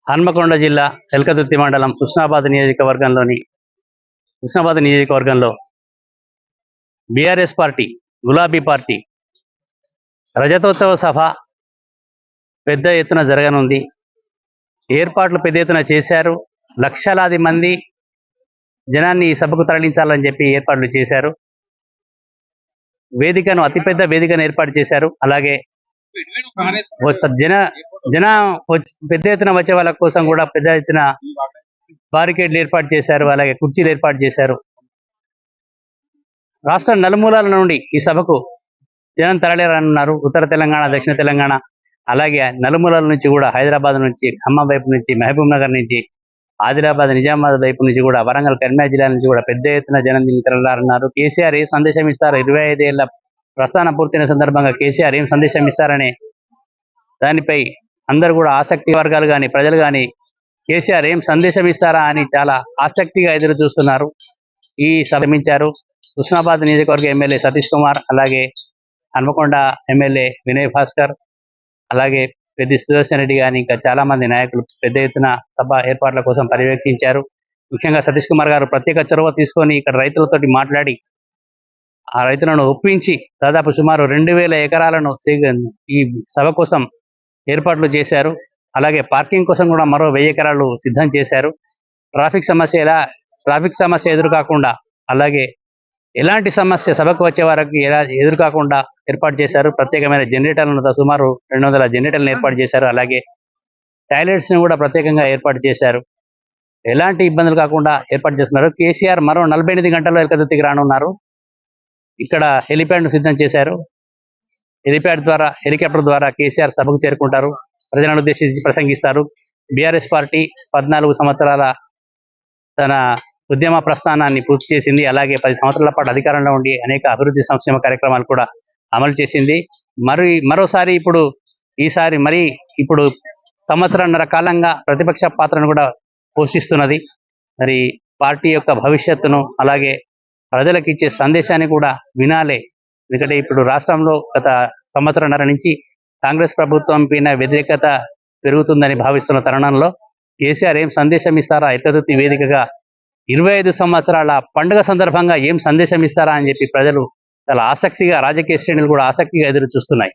హన్మకొండ జిల్లా ఎల్కతుర్తి మండలం హుస్నాబాద్ నియోజకవర్గంలో బీఆర్ఎస్ పార్టీ, గులాబీ పార్టీ రజతోత్సవ సభ పెద్ద ఎత్తున జరగనుంది. ఏర్పాట్లు పెద్ద ఎత్తున చేశారు. లక్షలాది మంది జనాన్ని ఈ సభకు తరలించాలని చెప్పి ఏర్పాట్లు చేశారు. అతిపెద్ద వేదికను ఏర్పాటు చేశారు. అలాగే పెద్ద ఎత్తున వచ్చే వాళ్ళ కోసం కూడా పెద్ద ఎత్తున బారికేడ్లు ఏర్పాటు చేశారు. అలాగే కుర్చీలు ఏర్పాటు చేశారు. రాష్ట్ర నలుమూలల నుండి ఈ సభకు జనం తరలిరానున్నారు. ఉత్తర తెలంగాణ, దక్షిణ తెలంగాణ, అలాగే నలుమూలల నుంచి కూడా, హైదరాబాద్ నుంచి, ఖమ్మం వైపు నుంచి, మహబూబ్ నగర్ నుంచి, ఆదిలాబాద్, నిజామాబాద్ వైపు నుంచి కూడా, వరంగల్, కరీంనగర్ జిల్లా నుంచి కూడా పెద్ద ఎత్తున జనం దీనికి తరలిరానున్నారు. కేసీఆర్ ఏ సందేశం ఇస్తారు? 25 ఏళ్ల ప్రస్థాన పూర్తయిన సందర్భంగా కేసీఆర్ ఏం సందేశం ఇస్తారనే దానిపై అందరూ కూడా ఆసక్తి వర్గాలు కానీ, ప్రజలు కానీ కేసీఆర్ ఏం సందేశం ఇస్తారా అని చాలా ఆసక్తిగా ఎదురు చూస్తున్నారు. ఈ సభమించారు హుస్నాబాద్ నియోజకవర్గ ఎమ్మెల్యే సతీష్ కుమార్, అలాగే హన్మకొండ ఎమ్మెల్యే వినయ్ భాస్కర్, అలాగే పెద్ది సుదర్శన్ రెడ్డి కానీ ఇంకా చాలా మంది నాయకులు పెద్ద ఎత్తున సభ ఏర్పాట్ల కోసం పర్యవేక్షించారు. ముఖ్యంగా సతీష్ కుమార్ గారు ప్రత్యేక చొరవ తీసుకొని ఇక్కడ రైతులతోటి మాట్లాడి ఆ రైతులను ఒప్పించి దాదాపు సుమారు 2000 ఎకరాలను ఈ సభ కోసం ఏర్పాట్లు చేశారు. అలాగే పార్కింగ్ కోసం కూడా మరో 1000 ఎకరాలు సిద్ధం చేశారు. ట్రాఫిక్ సమస్య ఎదురుకాకుండా, అలాగే ఎలాంటి సమస్య సభకు వచ్చే వారికి ఎదురుకాకుండా ఏర్పాటు చేశారు. ప్రత్యేకమైన జనరేటర్లను సుమారు 200 జనరేటర్లను ఏర్పాటు చేశారు. అలాగే టాయిలెట్స్ని కూడా ప్రత్యేకంగా ఏర్పాటు చేశారు. ఎలాంటి ఇబ్బందులు కాకుండా ఏర్పాటు చేస్తున్నారు. కేసీఆర్ మరో 48 గంటల్లో ఎల్కతుర్తికి రానున్నారు. ఇక్కడ హెలిప్యాడ్ను సిద్ధం చేశారు. హెలికాప్టర్ ద్వారా కేసీఆర్ సభకు చేరుకుంటారు. ప్రజలను ఉద్దేశించి ప్రసంగిస్తారు. బీఆర్ఎస్ పార్టీ 14 సంవత్సరాల తన ఉద్యమ ప్రస్థానాన్ని పూర్తి చేసింది. అలాగే 10 సంవత్సరాల పాటు అధికారంలో ఉండి అనేక అభివృద్ధి సంక్షేమ కార్యక్రమాలు కూడా అమలు చేసింది. మరోసారి ఇప్పుడు సంవత్సరాన్నర కాలంగా ప్రతిపక్ష పాత్రను కూడా పోషిస్తున్నది. మరి పార్టీ యొక్క భవిష్యత్తును, అలాగే ప్రజలకు ఇచ్చే సందేశాన్ని కూడా వినాలే. ఎందుకంటే ఇప్పుడు రాష్ట్రంలో గత సంవత్సరంన్నర నుంచి కాంగ్రెస్ ప్రభుత్వం పైన వ్యతిరేకత పెరుగుతుందని భావిస్తున్న తరుణంలో కేసీఆర్ ఏం సందేశం ఇస్తారా? ఎల్కతుర్తి వేదికగా 25 సంవత్సరాల పండుగ సందర్భంగా ఏం సందేశం ఇస్తారా అని చెప్పి ప్రజలు చాలా ఆసక్తిగా, రాజకీయ శ్రేణులు కూడా ఆసక్తిగా ఎదురు చూస్తున్నాయి.